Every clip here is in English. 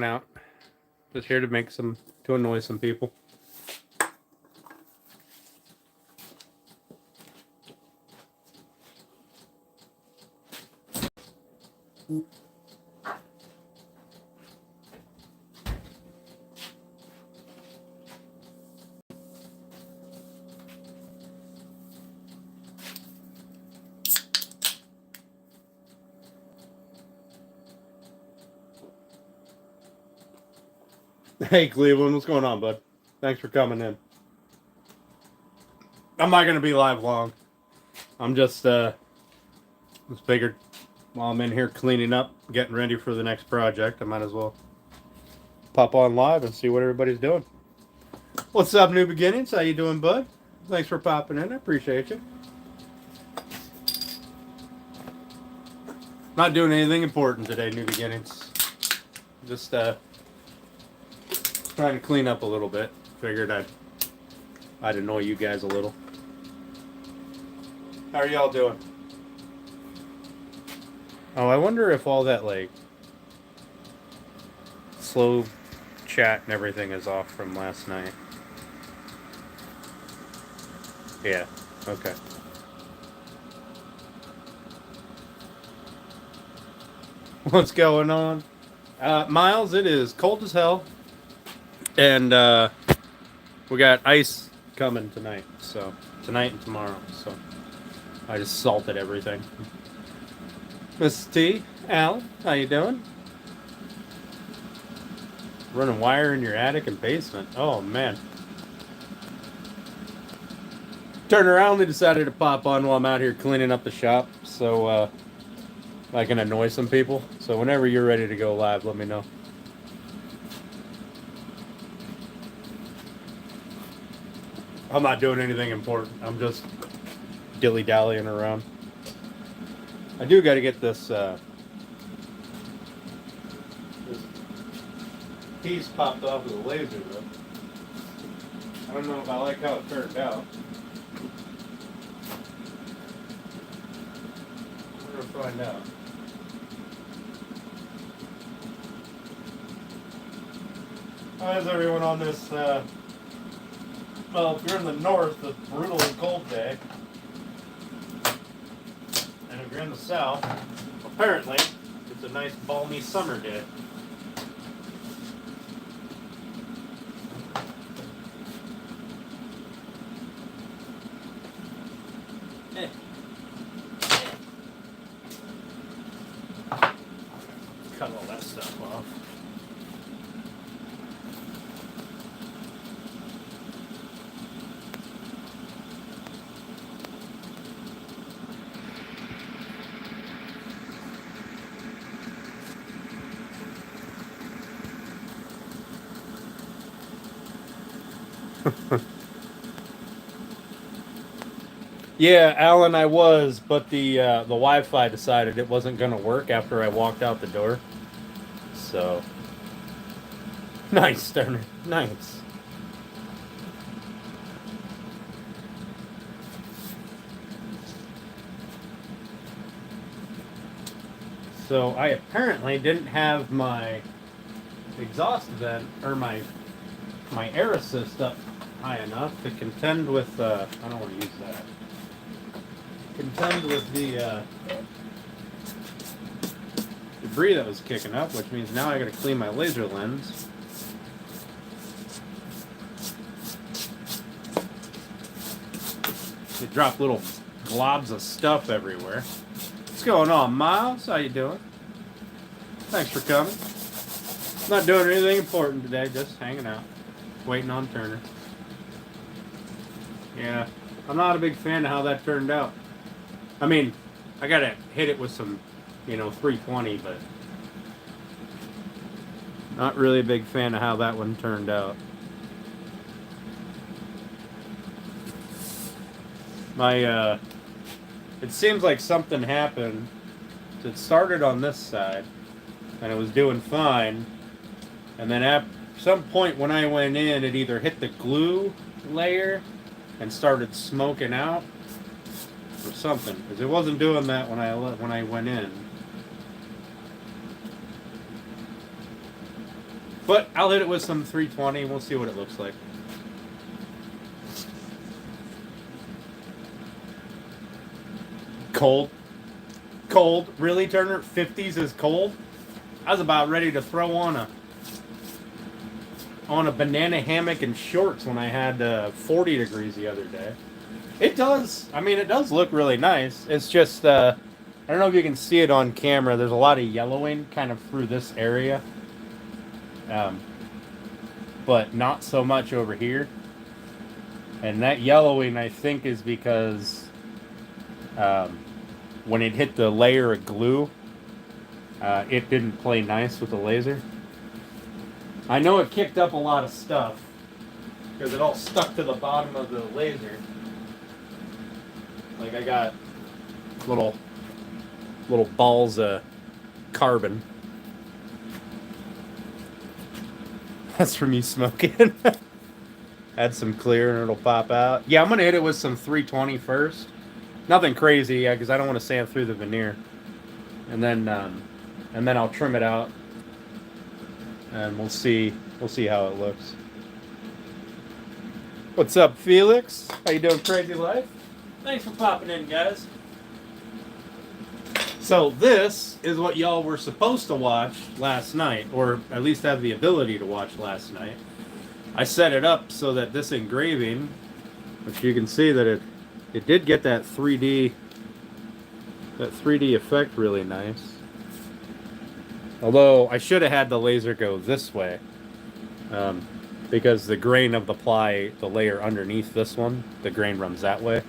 out. Just here to annoy some people. Hey Cleveland, what's going on, bud? Thanks for coming in. I'm not gonna be live long. I'm just figured while I'm in here cleaning up, getting ready for the next project, I might as well pop on live and see what everybody's doing. What's up, New Beginnings? How you doing, bud? Thanks for popping in. I appreciate you. Not doing anything important today, New Beginnings. Just trying to clean up a little bit. Figured I'd annoy you guys a little. How are y'all doing? Oh, I wonder if all that like slow chat and everything is off from last night. Yeah. Okay. What's going on? Miles, it is cold as hell. And we got ice coming tonight. So tonight and tomorrow. So I just salted everything. Miss T, Al, how you doing? Running wire in your attic and basement. Oh man. Turned around, they decided to pop on while I'm out here cleaning up the shop. So I can annoy some people. So whenever you're ready to go live, let me know. I'm not doing anything important. I'm just dilly-dallying around. I do got to get this piece popped off with a laser, though. I don't know if I like how it turned out. We're going to find out. How is everyone on this, well, if you're in the north, a brutal and cold day. And if you're in the south, apparently, it's a nice balmy summer day. Cut all that stuff off. Yeah, Alan, I was, but the Wi-Fi decided it wasn't going to work after I walked out the door. So, nice, Turner, nice. So I apparently didn't have my exhaust vent or my air assist up high enough to contend with. I don't want to use that. Contend with the debris that was kicking up, which means now I got to clean my laser lens. They drop little globs of stuff everywhere. What's going on, Miles? How you doing? Thanks for coming. Not doing anything important today, just hanging out, waiting on Turner. Yeah, I'm not a big fan of how that turned out. I mean, I gotta hit it with some, 320, but not really a big fan of how that one turned out. It seems like something happened. It started on this side, and it was doing fine, and then at some point when I went in, it either hit the glue layer and started smoking out, or something, because it wasn't doing that when I went in. But I'll hit it with some 320. We'll see what it looks like. Cold. Cold. Really, Turner? 50s is cold? I was about ready to throw on a banana hammock and shorts when I had 40 degrees the other day. It does. I mean, it does look really nice. It's just, I don't know if you can see it on camera. There's a lot of yellowing kind of through this area. But not so much over here. And that yellowing, I think, is because when it hit the layer of glue, it didn't play nice with the laser. I know it kicked up a lot of stuff because it all stuck to the bottom of the laser. Like I got little balls of carbon. That's from you smoking. Add some clear and it'll pop out. Yeah, I'm gonna hit it with some 320 first. Nothing crazy, because I don't want to sand through the veneer. And then I'll trim it out, and we'll see how it looks. What's up, Felix? How you doing, Crazy Life? Thanks for popping in, guys. So this is what y'all were supposed to watch last night, or at least have the ability to watch last night. I set it up so that this engraving, which you can see that it did get that 3D effect really nice. Although I should have had the laser go this way, because the grain of the ply, the layer underneath this one, the grain runs that way.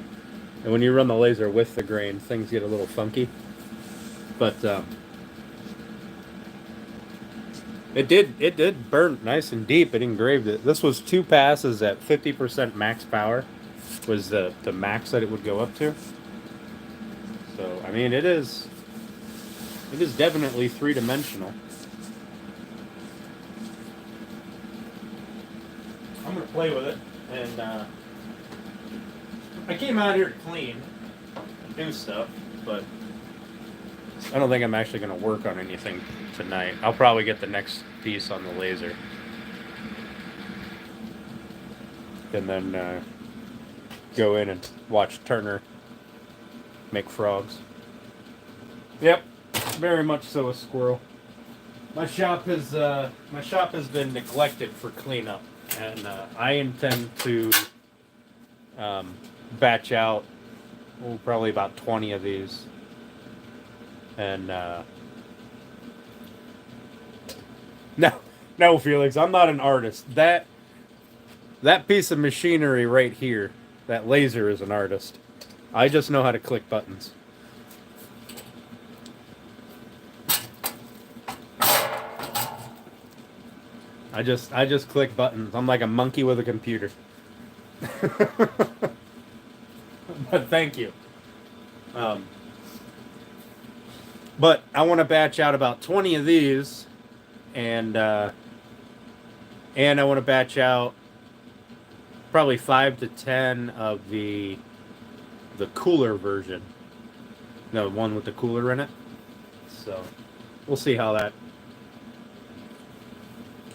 And when you run the laser with the grain, things get a little funky. But it did burn nice and deep. It engraved it. This was 2 passes at 50% max power, was the max that it would go up to. So I mean, it is definitely 3-dimensional. I'm gonna play with it, and I came out here to clean and do stuff, but I don't think I'm actually going to work on anything tonight. I'll probably get the next piece on the laser. And then go in and watch Turner make frogs. Yep, very much so a squirrel. My shop has been neglected for cleanup, and I intend to batch out probably about 20 of these. And no, Felix, I'm not an artist. That piece of machinery right here, that laser, is an artist. I just know how to click buttons. I just click buttons. I'm like a monkey with a computer. But thank you. But I want to batch out about 20 of these, and I want to batch out probably 5 to 10 of the cooler version. No, one with the cooler in it. So we'll see how that.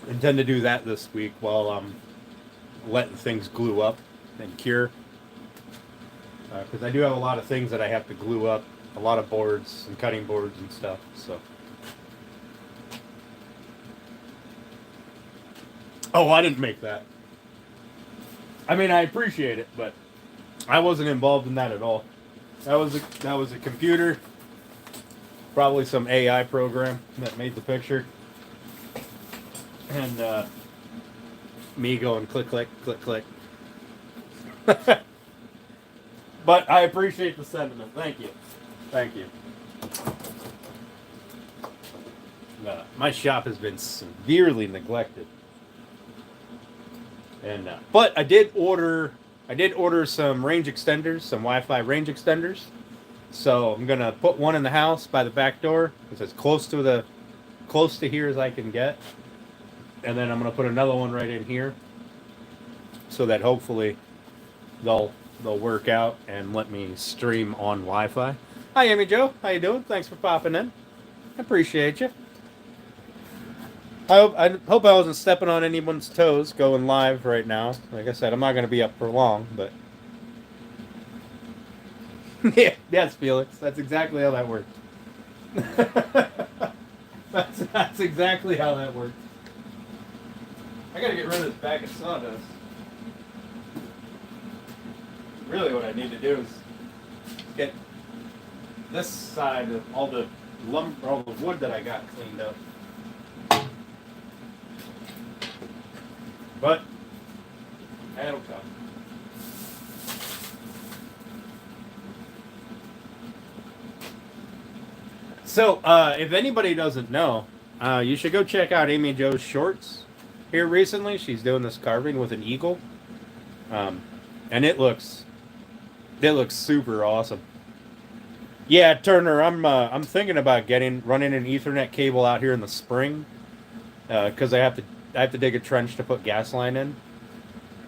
I intend to do that this week while I'm letting things glue up and cure. Because I do have a lot of things that I have to glue up. A lot of boards and cutting boards and stuff, so. Oh, I didn't make that. I mean, I appreciate it, but I wasn't involved in that at all. That was a computer, probably some AI program that made the picture, and me going click, click, click, click. But I appreciate the sentiment. Thank you. Thank you. My shop has been severely neglected, and but I did order some range extenders, some Wi-Fi range extenders. So I'm gonna put one in the house by the back door, it's as close to here as I can get, and then I'm gonna put another one right in here, so that hopefully they'll work out and let me stream on Wi-Fi. Hi, Amy Joe. How you doing? Thanks for popping in. I appreciate you. I hope I wasn't stepping on anyone's toes going live right now. Like I said, I'm not going to be up for long, but yeah, yes, Felix, that's exactly how that works. that's exactly how that works. I got to get rid of this bag of sawdust. Really, what I need to do is get this side of all the wood that I got cleaned up. But that'll come. So, if anybody doesn't know, you should go check out Amy Jo's shorts here recently. She's doing this carving with an eagle, and it looks super awesome. Yeah, Turner, I'm thinking about running an Ethernet cable out here in the spring, because I have to dig a trench to put gas line in,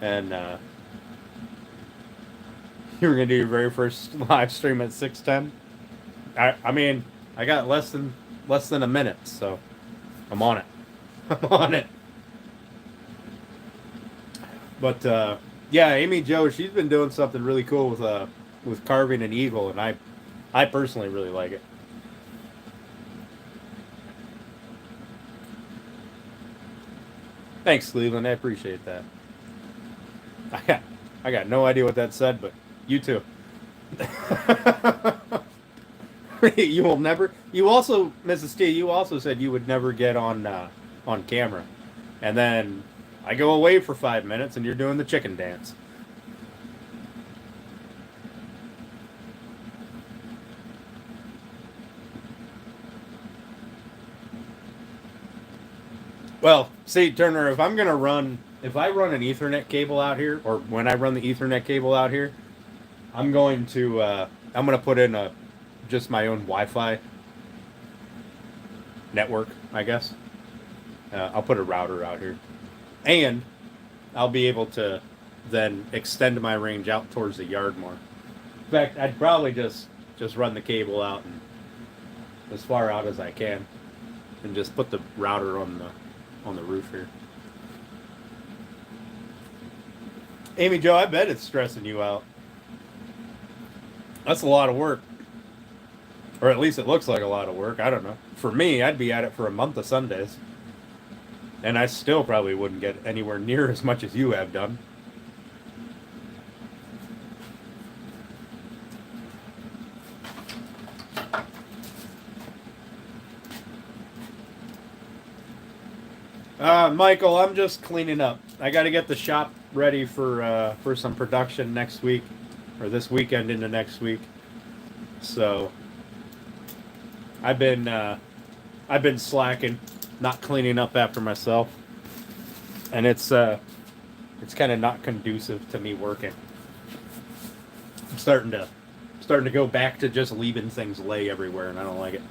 and you were gonna do your very first live stream at 6:10. I mean, I got less than a minute, so I'm on it. I'm on it. But yeah, Amy Jo, she's been doing something really cool with carving an eagle, and I personally really like it. Thanks, Cleveland. I appreciate that. I got I got no idea what that said, but you too. You will never. You also, Mrs. T. You also said you would never get on camera, and then I go away for 5 minutes, and you're doing the chicken dance. Well, see, Turner, if I run an Ethernet cable out here, or when I run the Ethernet cable out here, I'm gonna put in just my own Wi-Fi network, I guess. I'll put a router out here, and I'll be able to then extend my range out towards the yard more. In fact, I'd probably just run the cable out and as far out as I can, and just put the router on the roof here. Amy Jo, I bet it's stressing you out. That's a lot of work, or at least it looks like a lot of work. I don't know. For me, I'd be at it for a month of Sundays, and I still probably wouldn't get anywhere near as much as you have done. Michael, I'm just cleaning up. I got to get the shop ready for some production next week, or this weekend into next week. So I've been slacking, not cleaning up after myself, and it's kind of not conducive to me working. I'm starting to go back to just leaving things lay everywhere, and I don't like it.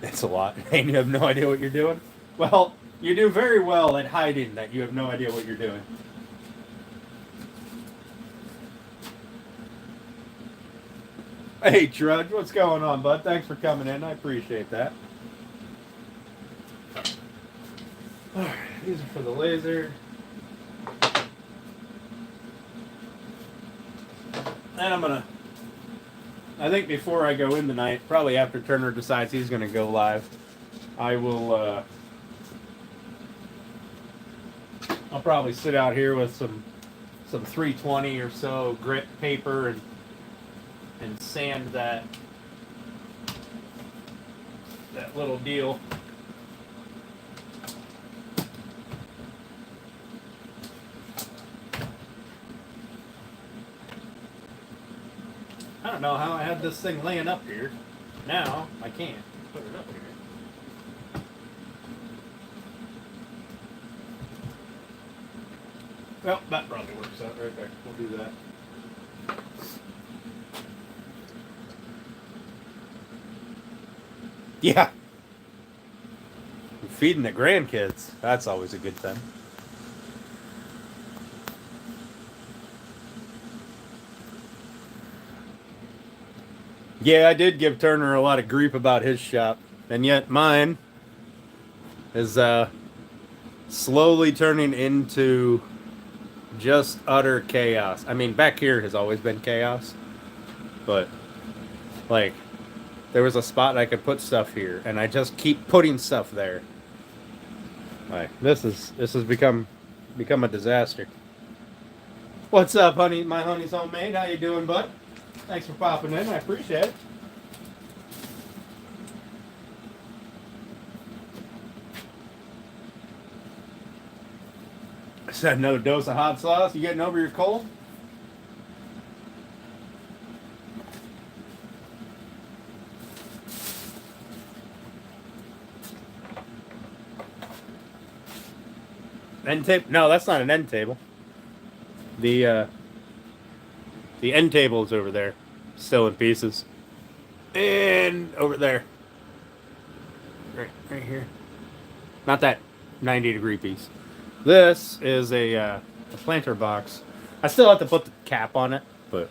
It's a lot, and you have no idea what you're doing. Well, you do very well at hiding that you have no idea what you're doing. Hey, Trudge, what's going on, bud? Thanks for coming in. I appreciate that. All right, these are for the laser. And I think before I go in tonight, probably after Turner decides he's going to go live, I will, I'll probably sit out here with some 320 or so grit paper and sand that little deal. I don't know how I had this thing laying up here. Now I can't put it up here. Well, that probably works out right there. We'll do that. Yeah. Feeding the grandkids. That's always a good thing. Yeah, I did give Turner a lot of grief about his shop. And yet mine is slowly turning into just utter chaos. I mean, back here has always been chaos, but like there was a spot I could put stuff here, and I just keep putting stuff there. Like this has become a disaster. What's up, honey? My honey's homemade. How you doing, bud? Thanks for popping in. I appreciate it. I said another dose of hot sauce. You getting over your cold? End table? No, that's not an end table. The end table is over there, still in pieces, and over there, right here. Not that 90-degree piece. This is a planter box. I still have to put the cap on it, but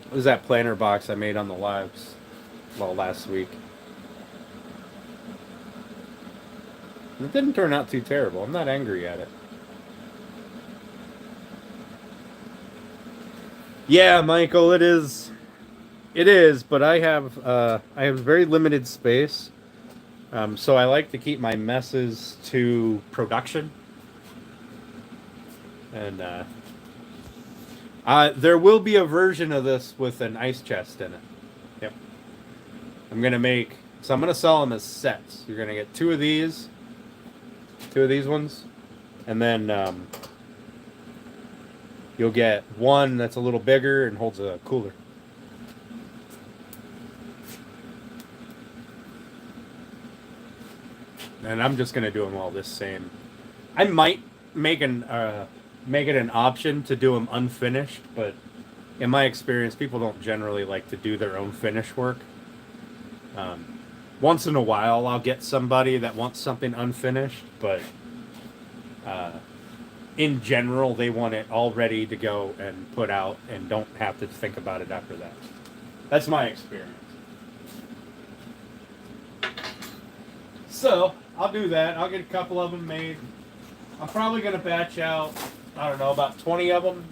this is that planter box I made on the lives, well, last week. It didn't turn out too terrible. I'm not angry at it. Yeah, Michael, it is. It is, but I have very limited space, so I like to keep my messes to production. And there will be a version of this with an ice chest in it. Yep. I'm gonna sell them as sets. You're gonna get two of these ones, and then you'll get one that's a little bigger and holds a cooler. And I'm just gonna do them all this same. I might make it an option to do them unfinished, but in my experience, people don't generally like to do their own finish work. Once in a while, I'll get somebody that wants something unfinished, but in general, they want it all ready to go and put out and don't have to think about it after that. That's my experience. So, I'll do that. I'll get a couple of them made. I'm probably going to batch out, I don't know, about 20 of them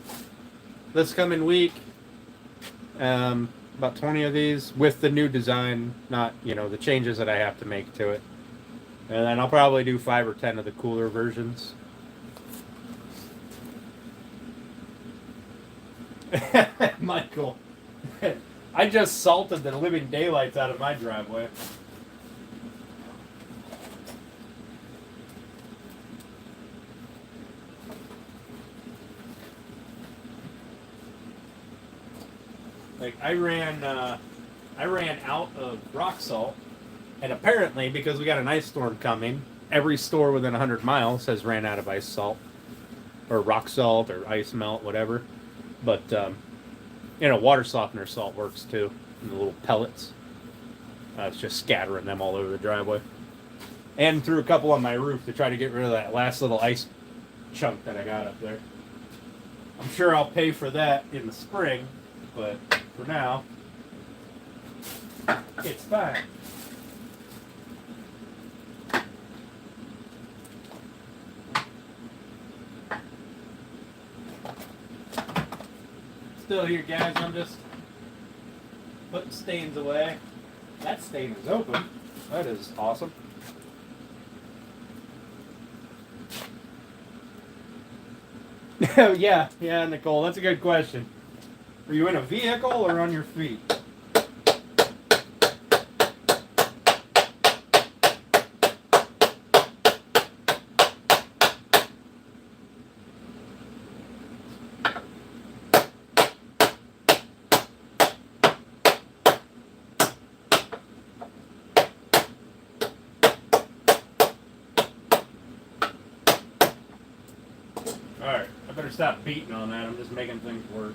this coming week. About 20 of these with the new design, not, the changes that I have to make to it. And then I'll probably do 5 or 10 of the cooler versions. Michael, I just salted the living daylights out of my driveway. Like I ran out of rock salt, and apparently because we got an ice storm coming, every store within 100 miles has ran out of ice salt, or rock salt, or ice melt, whatever. But water softener salt works too, in the little pellets. It's just scattering them all over the driveway, and threw a couple on my roof to try to get rid of that last little ice chunk that I got up there. I'm sure I'll pay for that in the spring, but for now, it's fine. Still here, guys. I'm just putting stains away. That stain is open. That is awesome. Yeah, Nicole. That's a good question. Are you in a vehicle or on your feet? Alright, I better stop beating on that. I'm just making things worse.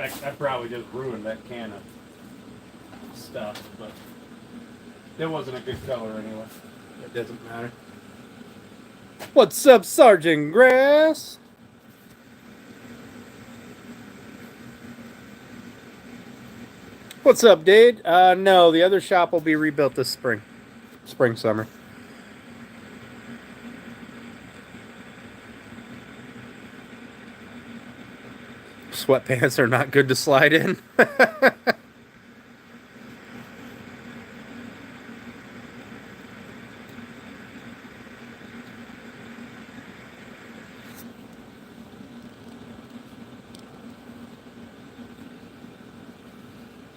fact, I probably just ruined that can of stuff, but it wasn't a good color anyway. It doesn't matter. What's up, Sergeant Grass? What's up, Dade? No, the other shop will be rebuilt this spring. Spring, summer. Sweatpants are not good to slide in.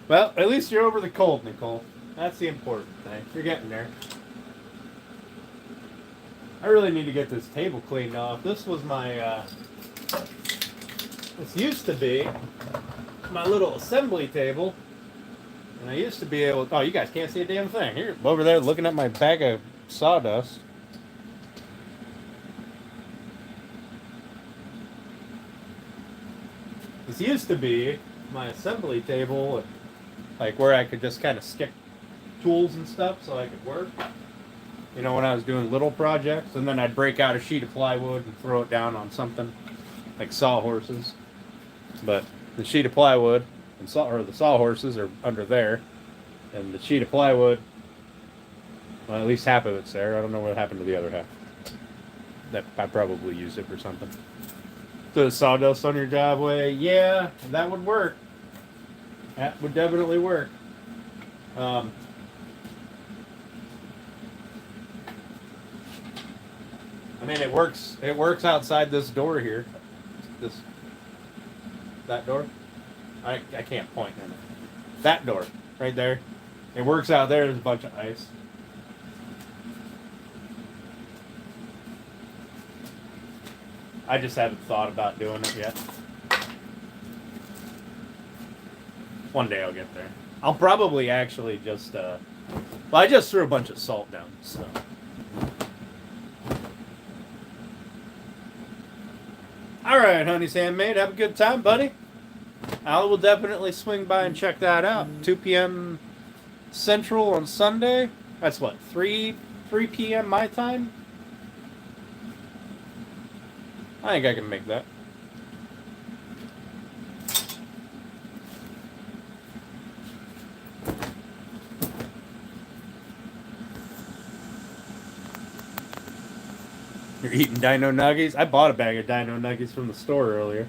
Well, at least you're over the cold, Nicole. That's the important thing. You're getting there. I really need to get this table cleaned off. This was my, this used to be my little assembly table. And I used to be able to, oh, you guys can't see a damn thing. You're over there looking at my bag of sawdust. This used to be my assembly table, like where I could just kind of stick tools and stuff so I could work. You know, when I was doing little projects, and then I'd break out a sheet of plywood and throw it down on something, like sawhorses. But the sheet of plywood and the sawhorses are under there, and the sheet of plywood, well, at least half of it's there. I don't know what happened to the other half. That I probably used it for something. The sawdust on your driveway, yeah, that would work. That would definitely work. I mean, it works. It works outside this door here. That door. I can't point in it. That door right there. It works out there. There's a bunch of ice. I just haven't thought about doing it yet. One day I'll get there. I'll probably actually just. Well, I just threw a bunch of salt down, so. All right, Honey's Handmade. Have a good time, buddy. I will definitely swing by and check that out. 2 p.m. Central on Sunday. That's what, 3 p.m. my time? I think I can make that. You're eating dino nuggies? I bought a bag of dino nuggies from the store earlier.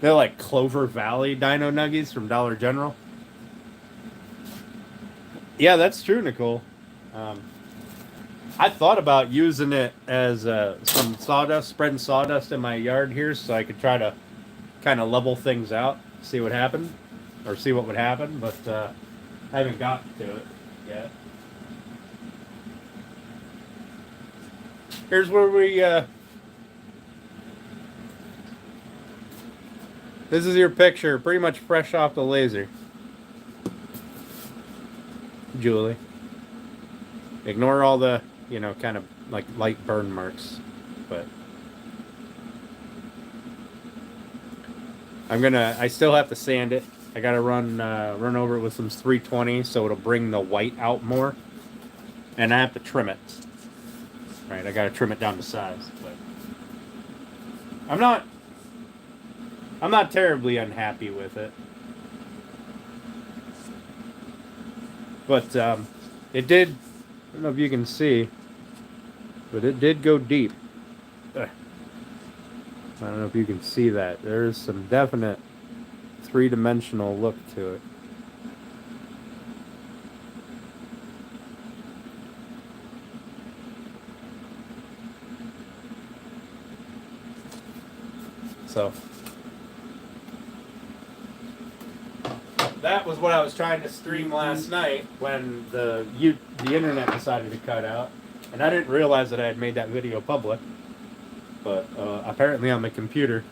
They're like Clover Valley dino nuggies from Dollar General. Yeah, that's true, Nicole. I thought about using it as some sawdust, spreading sawdust in my yard here so I could try to kind of level things out, see what happened, or see what would happen, but I haven't gotten to it yet. Here's where we, this is your picture, pretty much fresh off the laser. Julie. Ignore all the, you know, kind of like light burn marks, but I still have to sand it. I gotta run over it with some 320 so it'll bring the white out more. And I have to trim it. Right, I gotta trim it down to size, but I'm not terribly unhappy with it. But it did, I don't know if you can see, but it did go deep. I don't know if you can see that. There's some definite three-dimensional look to it. So that was what I was trying to stream last night when the internet decided to cut out, and I didn't realize that I had made that video public. But apparently on my computer,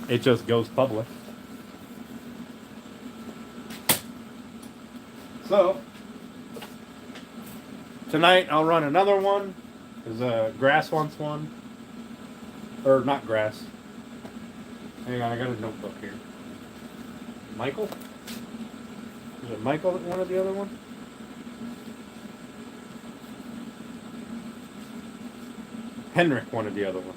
it just goes public. So tonight I'll run another one. Because Grass wants one. Or not Grass. Hang on, I got a notebook here. Michael? Is it Michael that wanted the other one? Henrik wanted the other one.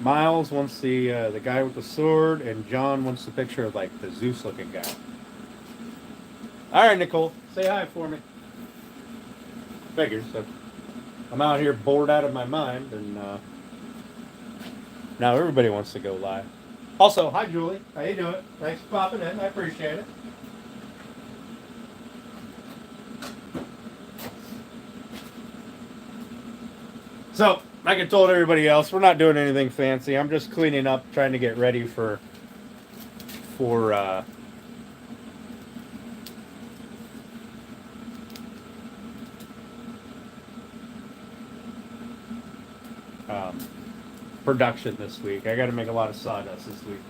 Miles wants the guy with the sword, and John wants the picture of like the Zeus-looking guy. All right, Nicole, say hi for me. Figures. So I'm out here bored out of my mind, and now everybody wants to go live. Also, hi Julie, how you doing? Thanks for popping in. I appreciate it. So, like I told everybody else, we're not doing anything fancy. I'm just cleaning up, trying to get ready for production this week. I got to make a lot of sawdust this week.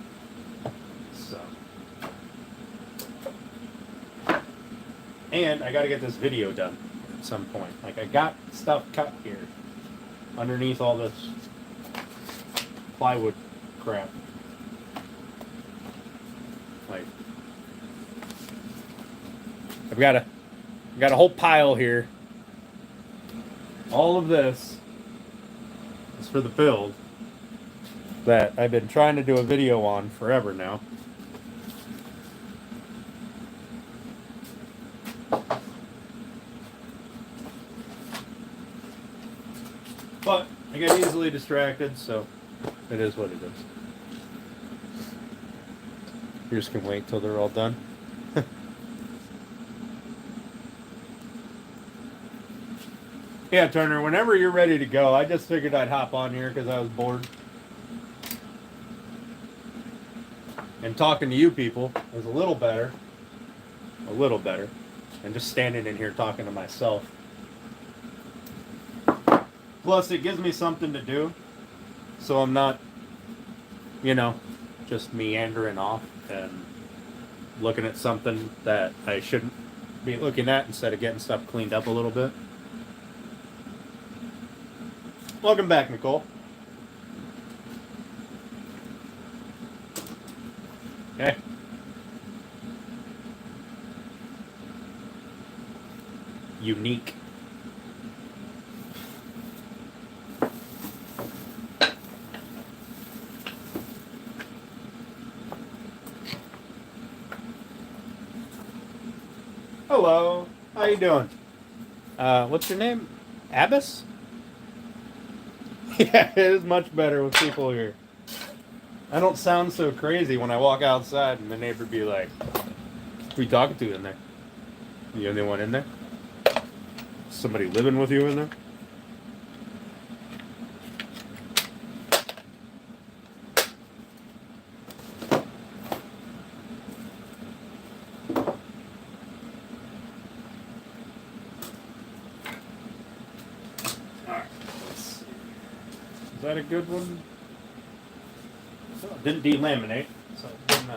So, and I got to get this video done at some point. Like I got stuff cut here underneath all this plywood crap. Like I've got a whole pile here. All of this is for the build that I've been trying to do a video on forever now. But I get easily distracted, so it is what it is. You just can wait till they're all done. Yeah, Turner, whenever you're ready to go, I just figured I'd hop on here because I was bored. And talking to you people is a little better than just standing in here talking to myself. Plus, it gives me something to do, so I'm not, just meandering off and looking at something that I shouldn't be looking at instead of getting stuff cleaned up a little bit. Welcome back, Nicole. Okay. Unique. Hello. How you doing? What's your name? Abbas? Yeah, it is much better with people here. I don't sound so crazy when I walk outside and the neighbor be like, who you talking to in there? You the only one in there? Somebody living with you in there? Alright, let's see. Is that a good one? So it didn't delaminate, so it didn't,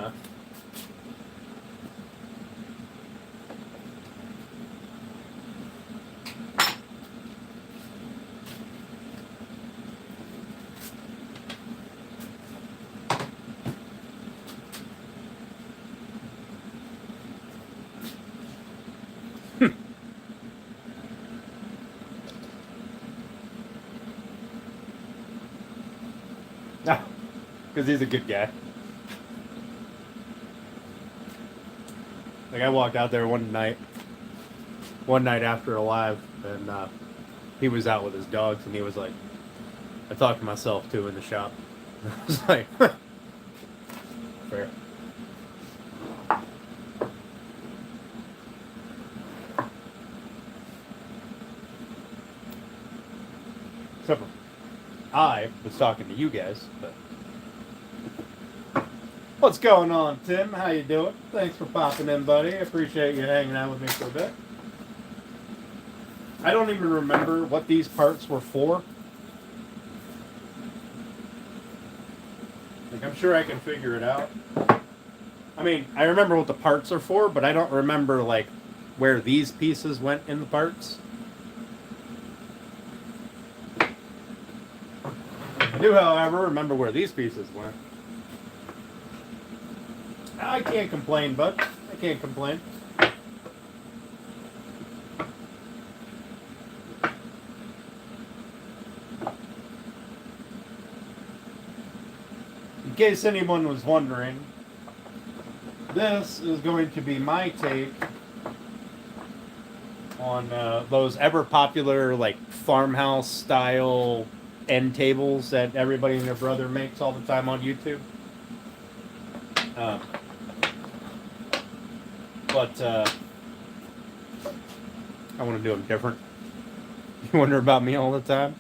No, because he's a good guy. Like I walked out there one night after a live, and he was out with his dogs, and he was like, I talked to myself too in the shop. I was like, fair. Except for I was talking to you guys, but what's going on, Tim? How you doing? Thanks for popping in, buddy. I appreciate you hanging out with me for a bit. I don't even remember what these parts were for. Like, I'm sure I can figure it out. I mean, I remember what the parts are for, but I don't remember, like, where these pieces went in the parts. do, however, remember where these pieces went. I can't complain, bud. I can't complain. In case anyone was wondering, this is going to be my take on those ever popular like farmhouse style end tables that everybody and their brother makes all the time on YouTube. But I want to do them different. You wonder about me all the time?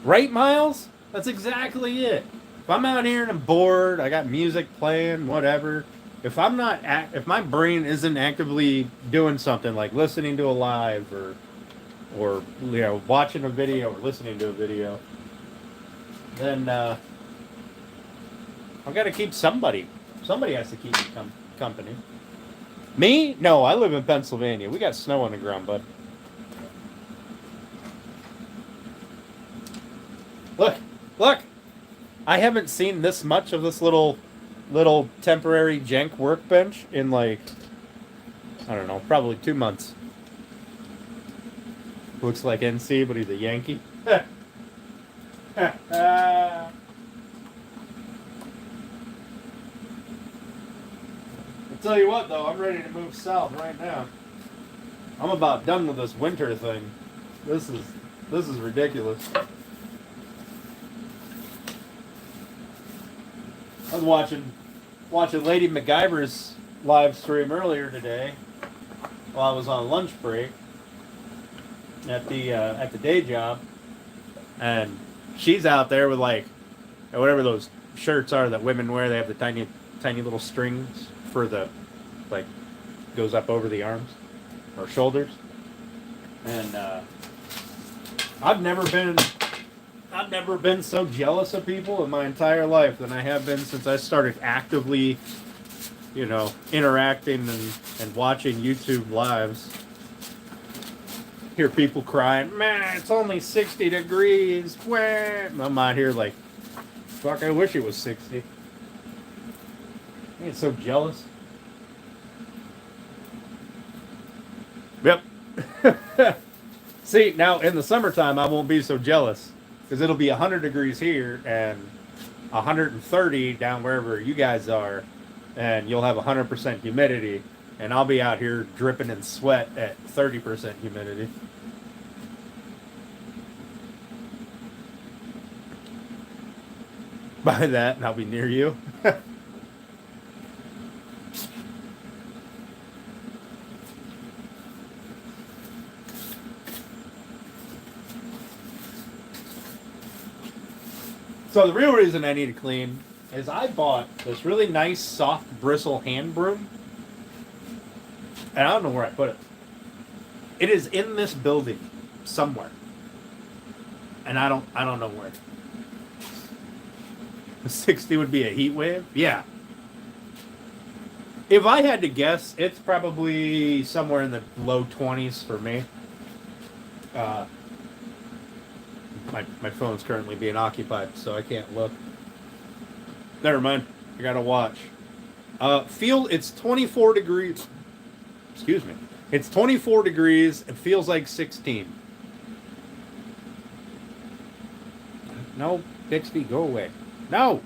Right, Miles? That's exactly it. If I'm out here and I'm bored, I got music playing, whatever. If I'm not, if my brain isn't actively doing something like listening to a live or you know, watching a video or listening to a video, then I've got to keep somebody. Somebody has to keep me company. Me? No, I live in Pennsylvania. We got snow on the ground, bud. Look! I haven't seen this much of this little temporary jank workbench in like, I don't know, probably 2 months. Looks like NC, but he's a Yankee. I'll tell you what, though, I'm ready to move south right now. I'm about done with this winter thing. This is ridiculous. I was watching Lady MacGyver's live stream earlier today while I was on lunch break at the day job, and she's out there with like whatever those shirts are that women wear. They have the tiny little strings for the like goes up over the arms or shoulders, and I've never been so jealous of people in my entire life than I have been since I started actively, you know, interacting and watching YouTube lives. Hear people crying, man, it's only 60 degrees. Wah. I'm out here like, fuck, I wish it was 60. I get so jealous. Yep. See, now in the summertime, I won't be so jealous. Because it'll be 100 degrees here and 130 down wherever you guys are, and you'll have 100% humidity, and I'll be out here dripping in sweat at 30% humidity. By that, and I'll be near you. So the real reason I need to clean is I bought this really nice soft bristle hand broom, and I don't know where I put it. It is in this building somewhere, and I don't know where. 60 would be a heat wave? Yeah. If I had to guess, it's probably somewhere in the low 20s for me. My phone's currently being occupied, so I can't look. Never mind. I gotta watch. It's 24 degrees. Excuse me. It's 24 degrees. It feels like 16. No, Bixby, go away. No!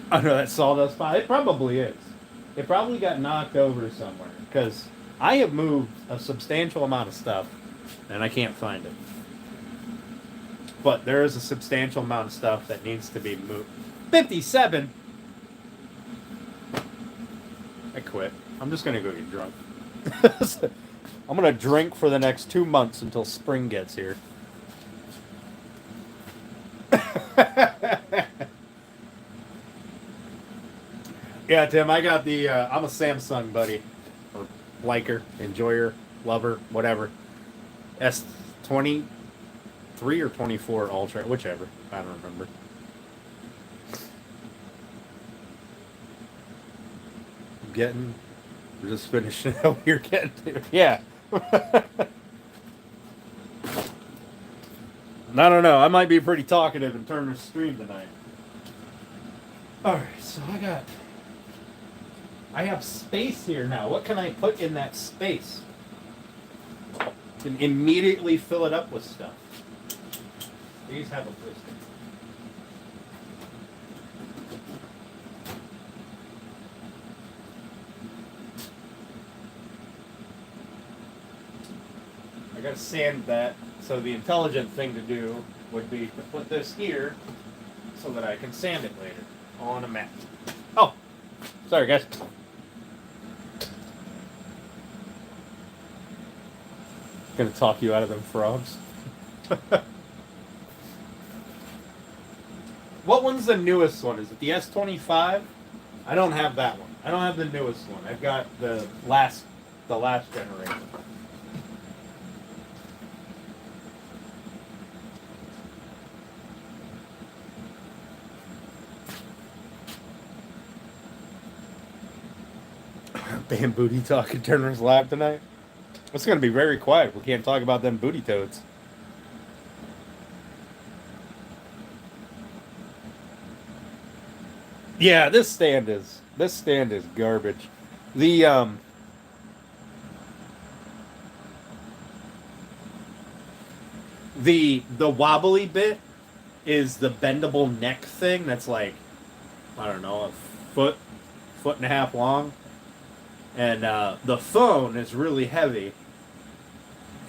I know that sawdust spot. It probably is. It probably got knocked over somewhere, because I have moved a substantial amount of stuff, and I can't find it. But there is a substantial amount of stuff that needs to be moved. 57? I quit. I'm just going to go get drunk. I'm going to drink for the next 2 months until spring gets here. Yeah, Tim, I got the, I'm a Samsung buddy, or liker, enjoyer, lover, whatever. S23 or 24 Ultra, whichever. I don't remember. We're just finishing what you're getting to. Yeah. I don't know. I might be pretty talkative and turn the stream tonight. Alright, so I have space here now. What can I put in that space? And immediately fill it up with stuff. These have a place. I gotta sand that, so the intelligent thing to do would be to put this here so that I can sand it later on a mat. Oh, sorry guys. Gonna talk you out of them frogs. What one's the newest one? Is it the S25? I don't have that one. I don't have the newest one. I've got the last generation. Damn booty talk in Turner's Lab tonight. It's gonna be very quiet. We can't talk about them booty toads. Yeah, this stand is garbage. The wobbly bit is the bendable neck thing that's like, I don't know, a foot and a half long. And the phone is really heavy.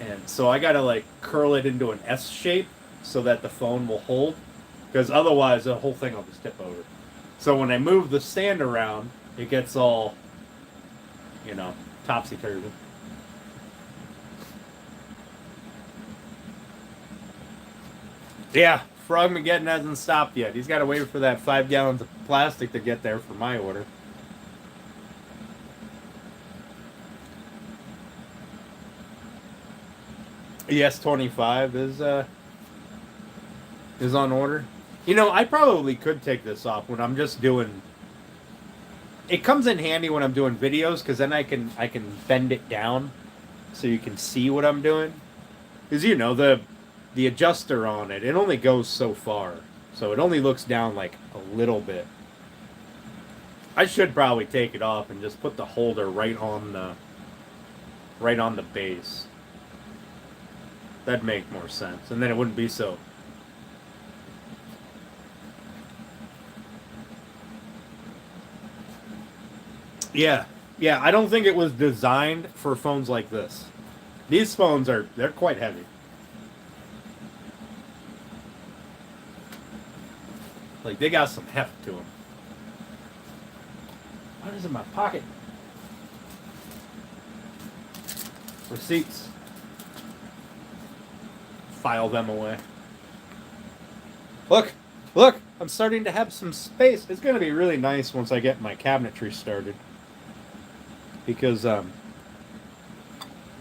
And so I gotta like curl it into an S shape so that the phone will hold. Because otherwise the whole thing will just tip over. So when I move the stand around, it gets all, topsy-turvy. Yeah, Frogmageddon hasn't stopped yet. He's got to wait for that 5 gallons of plastic to get there for my order. ES25 is on order. I probably could take this off when I'm just doing. It comes in handy when I'm doing videos because then I can bend it down so you can see what I'm doing. Because the adjuster on it only goes so far, so it only looks down like a little bit. I should probably take it off and just put the holder right on the base. That'd make more sense, and then it wouldn't be so. Yeah, I don't think it was designed for phones like this. These phones they're quite heavy. Like, they got some heft to them. What is in my pocket? Receipts. File them away. Look! I'm starting to have some space. It's going to be really nice once I get my cabinetry started. Because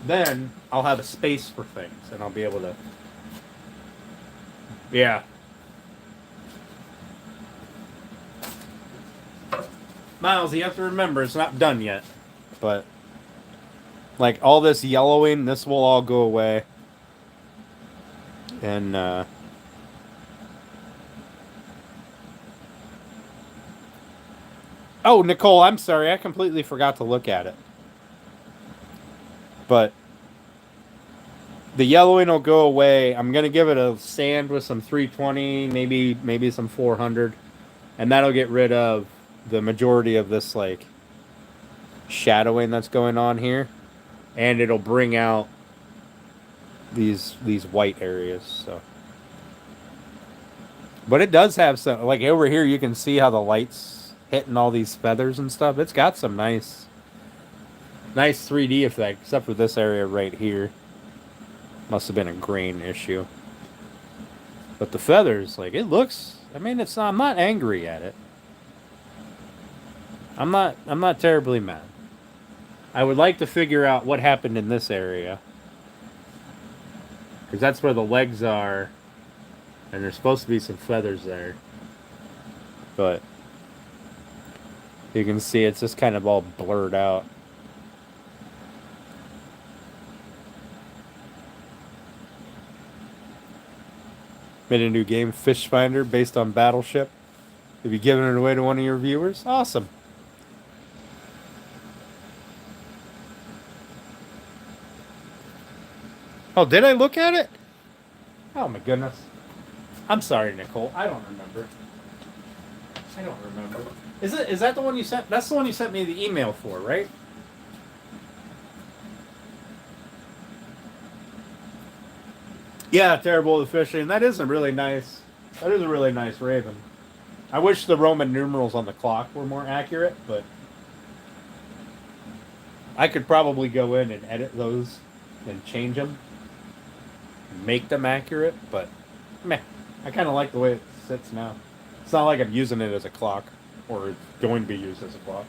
then I'll have a space for things and I'll be able to. Yeah. Miles, you have to remember it's not done yet. But like all this yellowing, this will all go away. And oh, Nicole, I'm sorry. I completely forgot to look at it. But the yellowing will go away. I'm going to give it a sand with some 320, maybe some 400. And that'll get rid of the majority of this, like, shadowing that's going on here. And it'll bring out these white areas, so. But it does have some, like, over here you can see how the light's hitting all these feathers and stuff. It's got some nice 3D effect, except for this area right here. Must have been a grain issue. But the feathers, like, it looks, I mean, I'm not angry at it. I'm not terribly mad. I would like to figure out what happened in this area. Because that's where the legs are. And there's supposed to be some feathers there. But you can see it's just kind of all blurred out. Made a new game, Fish Finder, based on Battleship. Have you given it away to one of your viewers? Awesome. Oh, did I look at it? Oh my goodness. I'm sorry, Nicole. I don't remember. I don't remember. Is that the one you sent? That's the one you sent me the email for, right? Yeah, Terrible the Fishing. That is a really nice. That is a really nice raven. I wish the Roman numerals on the clock were more accurate, but I could probably go in and edit those and change them, make them accurate. But meh, I kind of like the way it sits now. It's not like I'm using it as a clock or it's going to be used as a clock.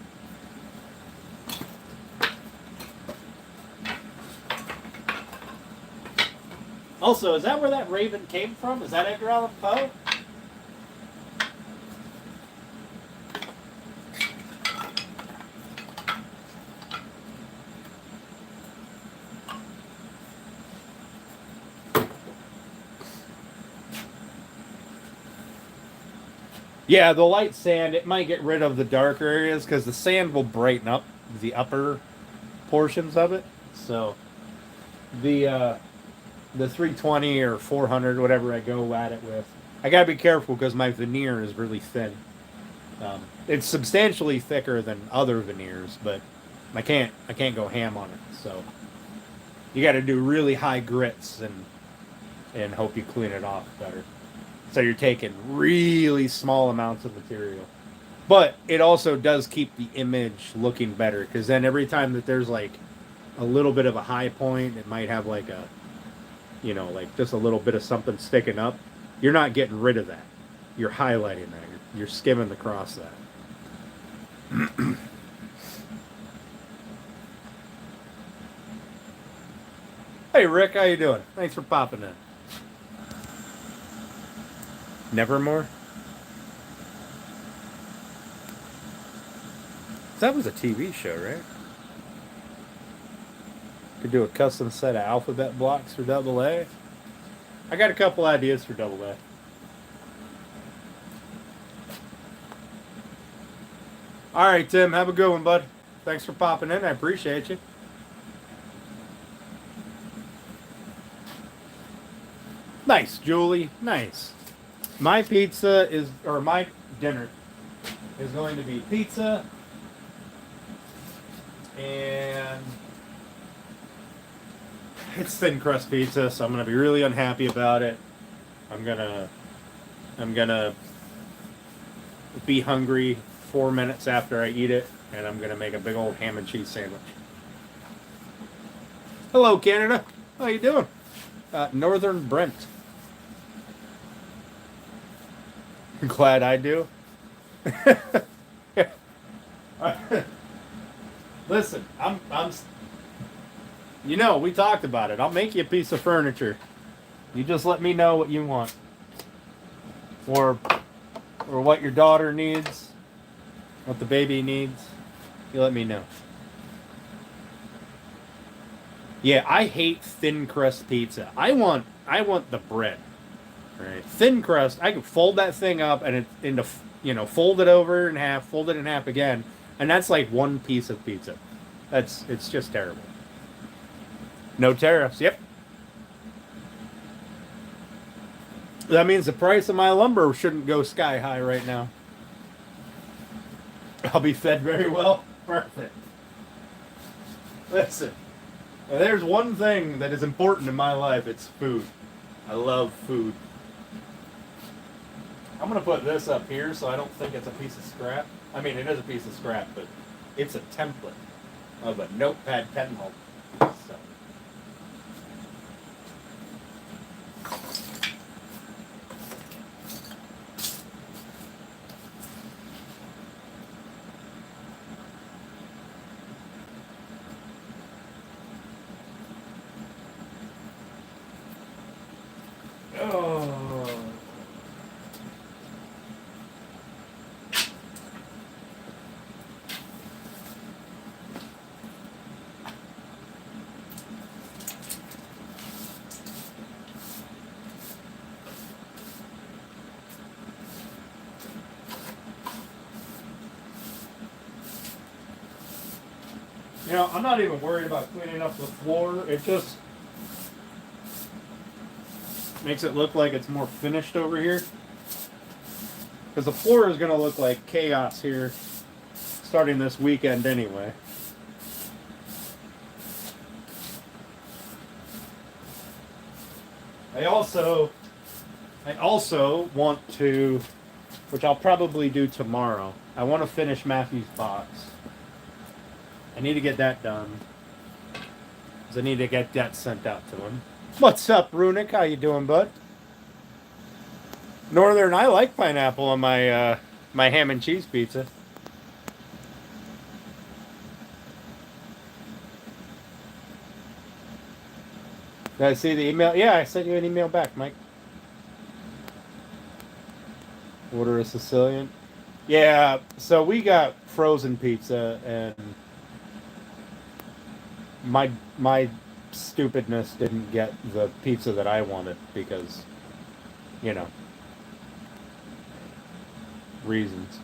Also, is that where that raven came from? Is that Edgar Allan Poe? Yeah, the light sand, it might get rid of the darker areas because the sand will brighten up the upper portions of it. So the 320 or 400, whatever I go at it with, I gotta be careful because my veneer is really thin. It's substantially thicker than other veneers, but I can't go ham on it. So you got to do really high grits and hope you clean it off better. So you're taking really small amounts of material. But it also does keep the image looking better because then every time that there's like a little bit of a high point, it might have like a, like just a little bit of something sticking up. You're not getting rid of that. You're highlighting that. You're skimming across that. Hey Rick, how you doing? Thanks for popping in. Nevermore? That was a TV show, right? Could do a custom set of alphabet blocks for double A. I got a couple ideas for double A. All right, Tim, have a good one, bud. Thanks for popping in. I appreciate you. Nice, Julie. Nice. My pizza is, or my dinner is going to be pizza and it's thin crust pizza, so I'm gonna be really unhappy about it. I'm gonna be hungry 4 minutes after I eat it, and I'm gonna make a big old ham and cheese sandwich. Hello, Canada. How you doing? Northern Brent. Glad I do. Listen, we talked about it. I'll make you a piece of furniture. You just let me know what you want. Or what your daughter needs, what the baby needs. You let me know. Yeah, I hate thin crust pizza. I want the bread. Right. Thin crust, I can fold that thing up and fold it over in half, fold it in half again, and that's like one piece of pizza. It's just terrible. No tariffs. Yep. That means the price of my lumber shouldn't go sky high right now. I'll be fed very well. Perfect. Listen, there's one thing that is important in my life. It's food. I love food. I'm going to put this up here so I don't think it's a piece of scrap. I mean, it is a piece of scrap, but it's a template of a notepad pen holder. So. Oh. You know, I'm not even worried about cleaning up the floor. It just makes it look like it's more finished over here. Because the floor is going to look like chaos here starting this weekend anyway. I also want to, which I'll probably do tomorrow, I want to finish Matthew's box. I need to get that done. Because I need to get that sent out to him. What's up, Runic? How you doing, bud? Northern, I like pineapple on my my ham and cheese pizza. Did I see the email? Yeah, I sent you an email back, Mike. Order a Sicilian. Yeah, so we got frozen pizza, and my stupidness didn't get the pizza that I wanted because, you know, reasons.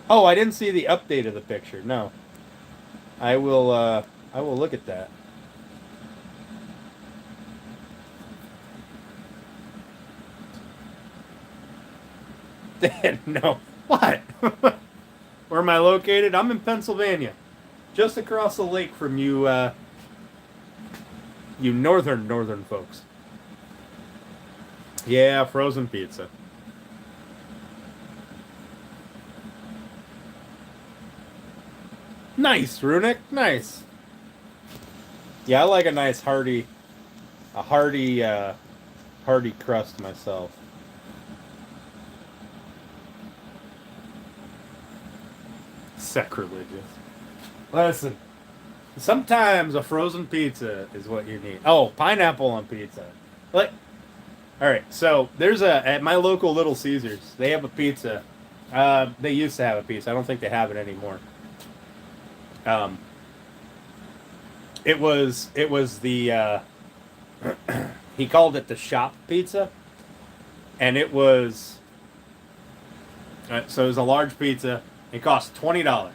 Oh, I didn't see the update of the picture. No, I will look at that. No. What? Where am I located? I'm in Pennsylvania. Just across the lake from you, you northern folks. Yeah, frozen pizza. Nice, Runic. Nice. Yeah, I like a nice hearty crust myself. Sacrilegious. Listen, sometimes a frozen pizza is what you need. Oh, pineapple on pizza. Like, all right. So there's at my local Little Caesars. They have a pizza. They used to have a pizza. I don't think they have it anymore. It was the he called it the shop pizza, and it was so it was a large pizza. It cost $20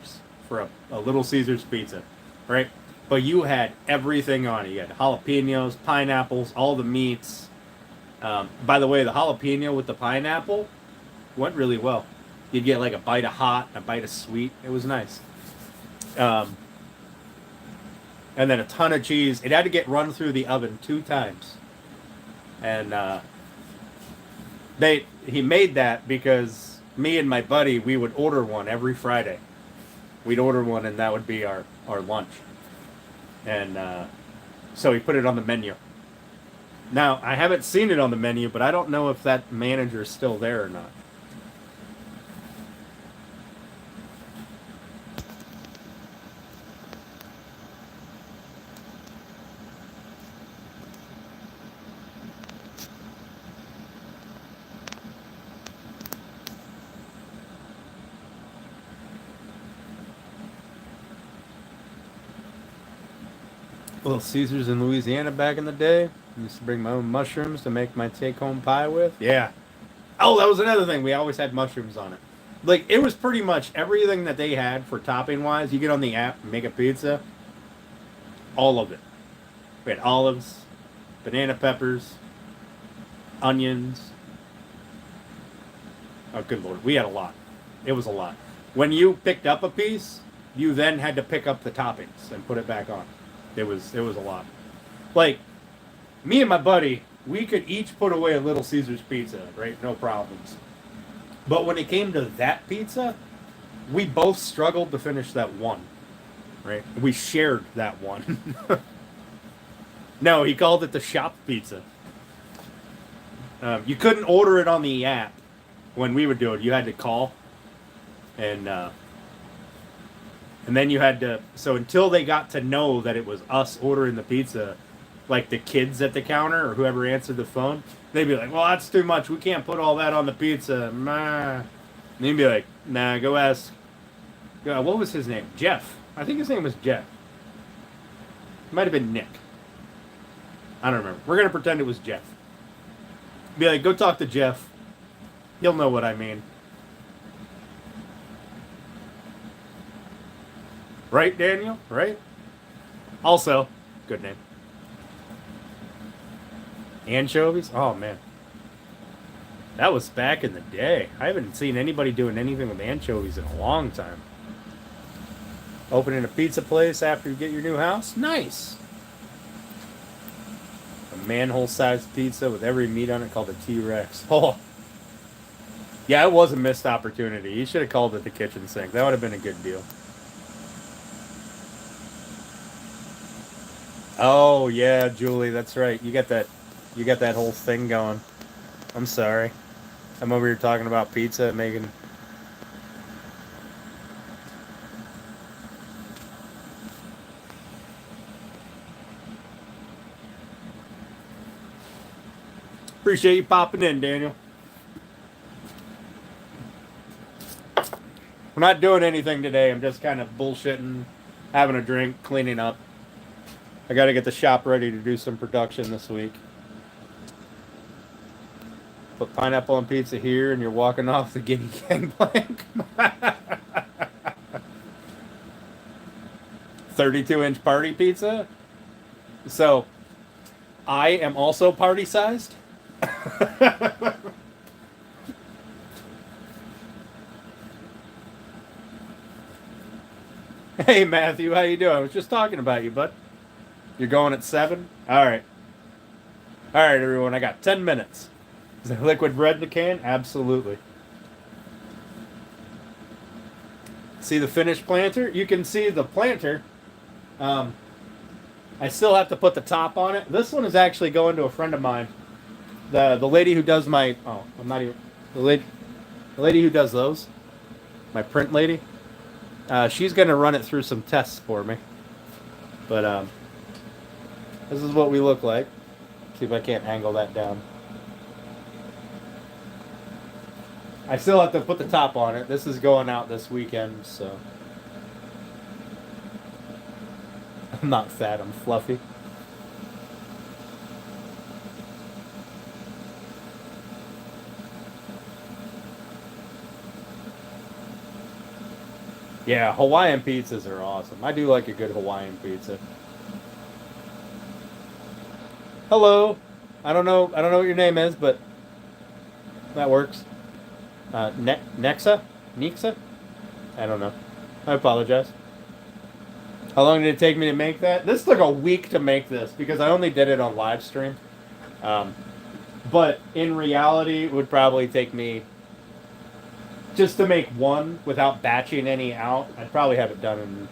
for a Little Caesars pizza, right? But you had everything on it. You had jalapenos, pineapples, all the meats. By the way, the jalapeno with the pineapple went really well. You'd get like a bite of hot, a bite of sweet. It was nice. And then a ton of cheese. It had to get run through the oven 2 times. And he made that because me and my buddy, we would order one every Friday. We'd order one, and that would be our lunch. And so he put it on the menu. Now, I haven't seen it on the menu, but I don't know if that manager is still there or not. Little Caesars in Louisiana back in the day. I used to bring my own mushrooms to make my take-home pie with. Yeah. Oh, that was another thing. We always had mushrooms on it. Like, it was pretty much everything that they had for topping-wise. You get on the app and make a pizza. All of it. We had olives, banana peppers, onions. Oh, good Lord. We had a lot. It was a lot. When you picked up a piece, you then had to pick up the toppings and put it back on. It was a lot. Like, me and my buddy, we could each put away a Little Caesars pizza, right? No problems. But when it came to that pizza, we both struggled to finish that one, right? We shared that one. No, he called it the shop pizza. You couldn't order it on the app when we would do it. You had to call, and then you had to, so until they got to know that it was us ordering the pizza, like the kids at the counter or whoever answered the phone, they'd be like, well, that's too much. We can't put all that on the pizza. And they'd be like, nah, go ask. What was his name? Jeff. I think his name was Jeff. It might have been Nick. I don't remember. We're going to pretend it was Jeff. Be like, go talk to Jeff. He'll know what I mean. Right, Daniel? Right? Also, good name. Anchovies? Oh, man. That was back in the day. I haven't seen anybody doing anything with anchovies in a long time. Opening a pizza place after you get your new house? Nice. A manhole-sized pizza with every meat on it called a T-Rex. Oh, yeah, it was a missed opportunity. You should have called it the kitchen sink. That would have been a good deal. Oh yeah, Julie, that's right. You got that whole thing going. I'm sorry. I'm over here talking about pizza and making. Appreciate you popping in, Daniel. We're not doing anything today. I'm just kind of bullshitting, having a drink, cleaning up. I got to get the shop ready to do some production this week. Put pineapple on pizza here, and you're walking off the guinea gang plank. 32-inch party pizza. So, I am also party sized. Hey Matthew, how you doing? I was just talking about you, bud. You're going at 7? Alright. Alright, everyone, I got 10 minutes. Is there liquid bread in the can? Absolutely. See the finished planter? You can see the planter. I still have to put the top on it. This one is actually going to a friend of mine. The lady who does my I'm not even the lady who does those. My print lady. She's gonna run it through some tests for me. But this is what we look like. See if I can't angle that down. I still have to put the top on it. This is going out this weekend, so I'm not fat, I'm fluffy. Yeah, Hawaiian pizzas are awesome. I do like a good Hawaiian pizza. Hello. I don't know what your name is, but that works. Nexa? Nixa? I don't know. I apologize. How long did it take me to make that? This took a week to make this because I only did it on live stream. But in reality, it would probably take me just to make one without batching any out. I'd probably have it done in,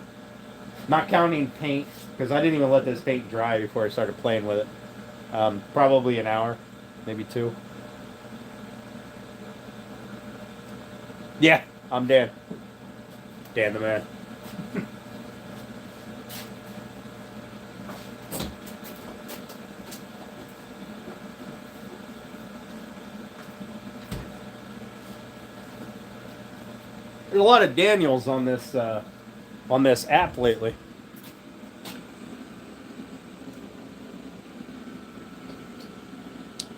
not counting paint, because I didn't even let this paint dry before I started playing with it. Probably an hour, maybe 2. Yeah, I'm Dan. Dan the man. There's a lot of Daniels on this app lately.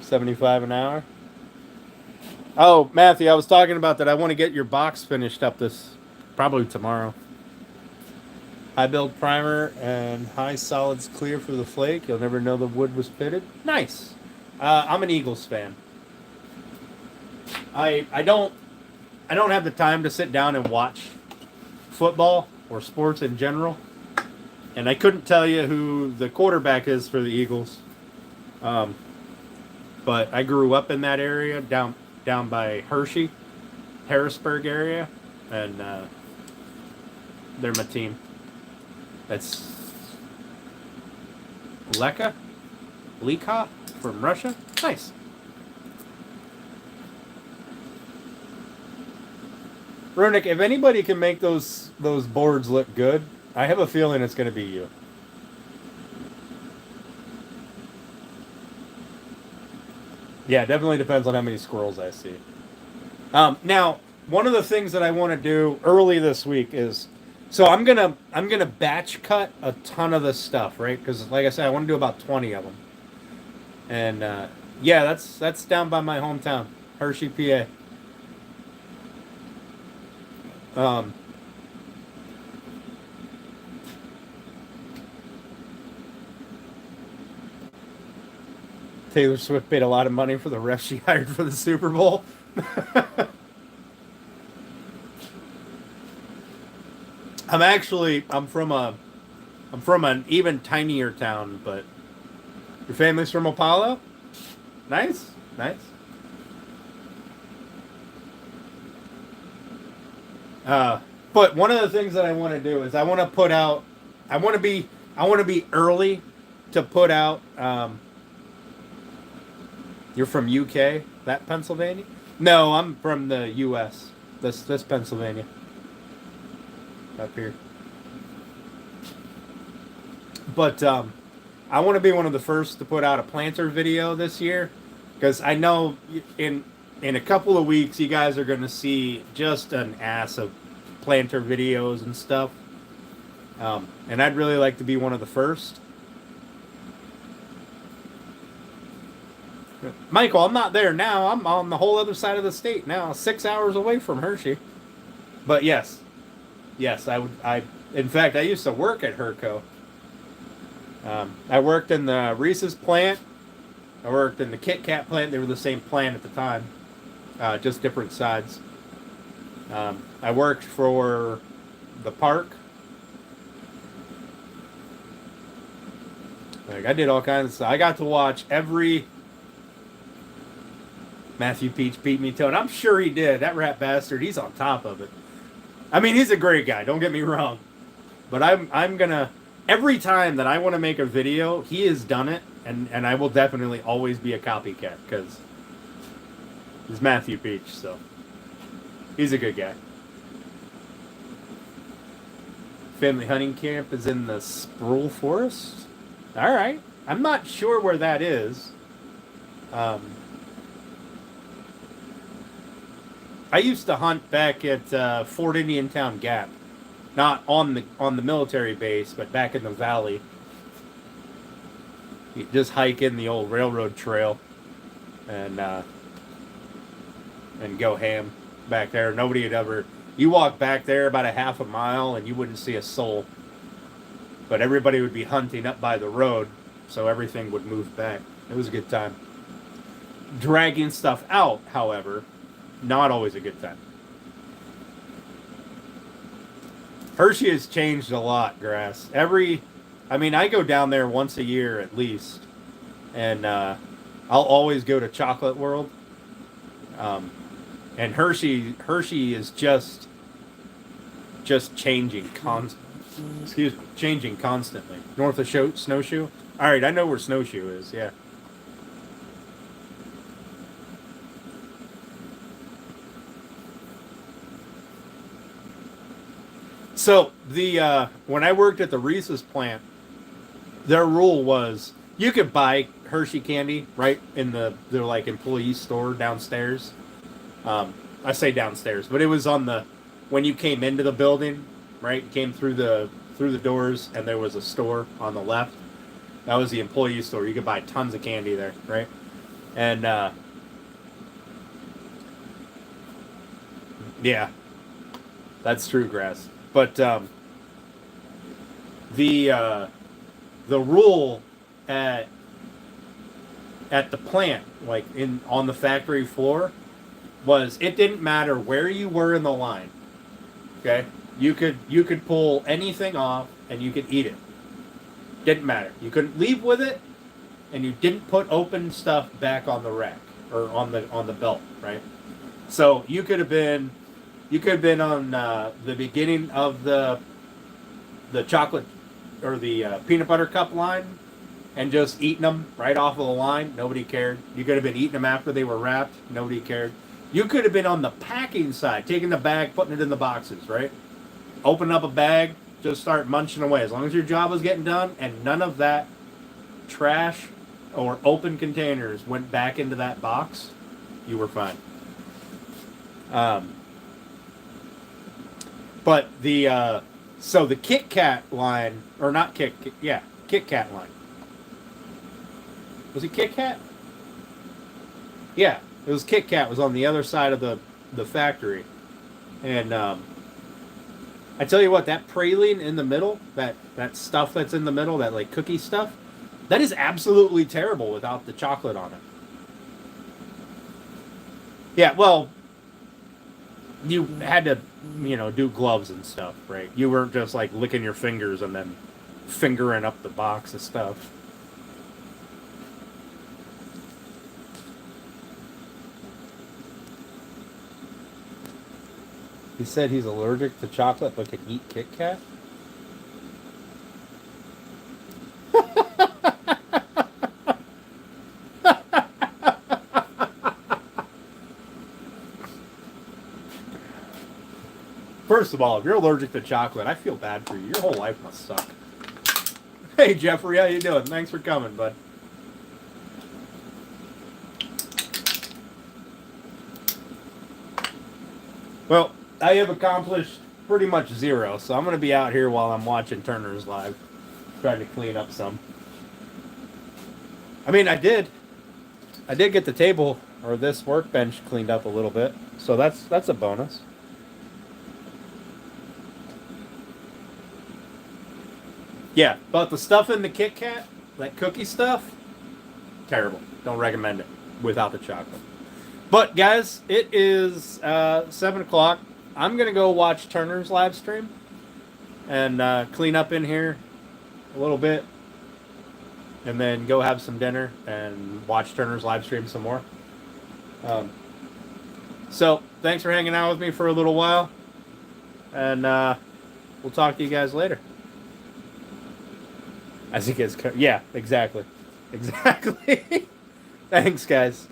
$75 an hour. Oh, Matthew, I was talking about that. I want to get your box finished up this probably tomorrow. High build primer and high solids clear for the flake. You'll never know the wood was pitted. Nice. I'm an Eagles fan. I don't have the time to sit down and watch football or sports in general. And I couldn't tell you who the quarterback is for the Eagles. But I grew up in that area down by Hershey, Harrisburg area, and they're my team. That's Leka from Russia. Nice. Runic, if anybody can make those boards look good, I have a feeling it's going to be you. Yeah, it definitely depends on how many squirrels I see. Now, one of the things that I want to do early this week is, so I'm gonna batch cut a ton of this stuff, right? Because like I said, I want to do about 20 of them. And yeah, that's down by my hometown, Hershey, PA. Taylor Swift paid a lot of money for the ref she hired for the Super Bowl. I'm from an even tinier town, but your family's from Apollo? Nice, nice. But one of the things that I want to do is I want to put out, I want to be early to put out. You're from UK, that Pennsylvania? No, I'm from the US. This Pennsylvania, up here. But I want to be one of the first to put out a planter video this year, because I know in a couple of weeks you guys are going to see just an ass of planter videos and stuff. And I'd really like to be one of the first. Michael, I'm not there now. I'm on the whole other side of the state now, 6 hours away from Hershey. But yes, I would. In fact, I used to work at Herco. I worked in the Reese's plant. I worked in the Kit Kat plant. They were the same plant at the time, just different sides. I worked for the park. Like, I did all kinds of stuff. I got to watch every Matthew Peach beat me to it. I'm sure he did. That rat bastard, he's on top of it. I mean, he's a great guy, don't get me wrong. But I'm gonna, every time that I want to make a video, he has done it, and I will definitely always be a copycat, because he's Matthew Peach, so he's a good guy. Family hunting camp is in the Sproul Forest. All right. I'm not sure where that is. I used to hunt back at Fort Indiantown Gap, not on the military base, but back in the valley. You just hike in the old railroad trail, and go ham back there. Nobody had ever. You walk back there about a half a mile, and you wouldn't see a soul. But everybody would be hunting up by the road, so everything would move back. It was a good time. Dragging stuff out, however, not always a good time. Hershey has changed a lot, Grass. I go down there once a year at least, and I'll always go to Chocolate World. And Hershey is just changing changing constantly. North of Snowshoe. All right, I know where Snowshoe is. Yeah. So when I worked at the Reese's plant, their rule was you could buy Hershey candy right in their like employee store downstairs. I say downstairs, but it was when you came into the building, right? You came through the doors, and there was a store on the left. That was the employee store. You could buy tons of candy there, right? And yeah, that's true, Grass. But the rule at the plant, like on the factory floor, was it didn't matter where you were in the line. Okay, you could pull anything off and you could eat it. Didn't matter. You couldn't leave with it, and you didn't put open stuff back on the rack or on the belt, right? So you could have been on the beginning of the chocolate or the peanut butter cup line and just eating them right off of the line. Nobody cared. You could have been eating them after they were wrapped. Nobody cared. You could have been on the packing side, taking the bag, putting it in the boxes, right? Open up a bag, just start munching away. As long as your job was getting done and none of that trash or open containers went back into that box, you were fine. But so the Kit Kat line, or not Kit Kat line. Was it Kit Kat? Yeah, it was Kit Kat. Was on the other side of the factory, and I tell you what, that praline in the middle, that stuff that's in the middle, that like cookie stuff, That is absolutely terrible without the chocolate on it. Yeah, well, you had to, do gloves and stuff, right? You weren't just like licking your fingers and then fingering up the box of stuff. He said he's allergic to chocolate but can eat Kit Kat. First of all, if you're allergic to chocolate, I feel bad for you. Your whole life must suck. Hey Jeffrey, how you doing? Thanks for coming, bud. Well, I have accomplished pretty much zero, so I'm going to be out here while I'm watching Turner's live, trying to clean up some. I mean, I did get the table or this workbench cleaned up a little bit, so that's a bonus. Yeah, but the stuff in the Kit Kat, that cookie stuff, terrible. Don't recommend it without the chocolate. But guys, it is 7 o'clock. I'm gonna go watch Turner's live stream and clean up in here a little bit, and then go have some dinner and watch Turner's live stream some more. So thanks for hanging out with me for a little while, and we'll talk to you guys later. As it gets, yeah, exactly. Thanks, guys.